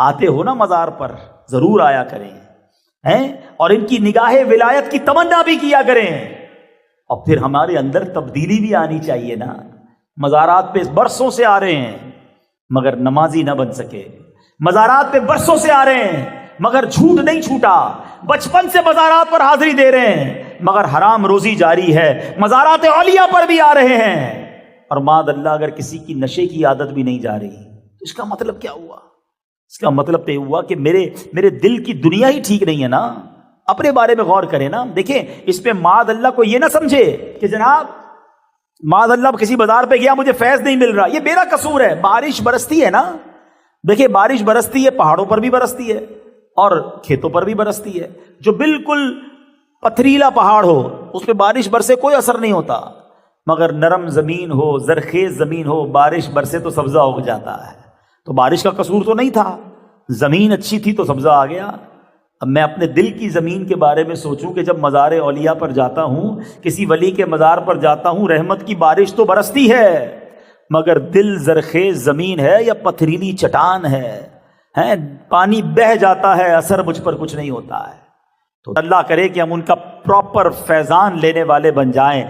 آتے ہو نا مزار پر، ضرور آیا کریں ہیں، اور ان کی نگاہ ولایت کی تمنا بھی کیا کریں، اور پھر ہمارے اندر تبدیلی بھی آنی چاہیے نا۔ مزارات پہ برسوں سے آ رہے ہیں مگر نمازی نہ بن سکے، مزارات پہ برسوں سے آ رہے ہیں مگر جھوٹ نہیں چھوٹا، بچپن سے مزارات پر حاضری دے رہے ہیں مگر حرام روزی جاری ہے، مزارات اولیاء پر بھی آ رہے ہیں، اور معاذ اللہ اگر کسی کی نشے کی عادت بھی نہیں جا رہی تو اس کا مطلب کیا ہوا؟ اس کا مطلب تو یہ ہوا کہ میرے دل کی دنیا ہی ٹھیک نہیں ہے نا۔ اپنے بارے میں غور کریں نا، دیکھیں اس پہ معاذ اللہ کو یہ نہ سمجھے کہ جناب معاذ اللہ کسی بازار پہ گیا مجھے فیض نہیں مل رہا، یہ میرا قصور ہے۔ بارش برستی ہے نا، دیکھیں بارش برستی ہے، پہاڑوں پر بھی برستی ہے اور کھیتوں پر بھی برستی ہے۔ جو بالکل پتھریلا پہاڑ ہو اس پہ بارش برسے کوئی اثر نہیں ہوتا، مگر نرم زمین ہو، زرخیز زمین ہو، بارش برسے تو سبزہ اگ جاتا ہے۔ تو بارش کا قصور تو نہیں تھا، زمین اچھی تھی تو سبزہ آ گیا۔ اب میں اپنے دل کی زمین کے بارے میں سوچوں کہ جب مزار اولیاء پر جاتا ہوں، کسی ولی کے مزار پر جاتا ہوں، رحمت کی بارش تو برستی ہے مگر دل زرخیز زمین ہے یا پتھریلی چٹان ہے، پانی بہہ جاتا ہے، اثر مجھ پر کچھ نہیں ہوتا ہے۔ تو اللہ کرے کہ ہم ان کا پراپر فیضان لینے والے بن جائیں۔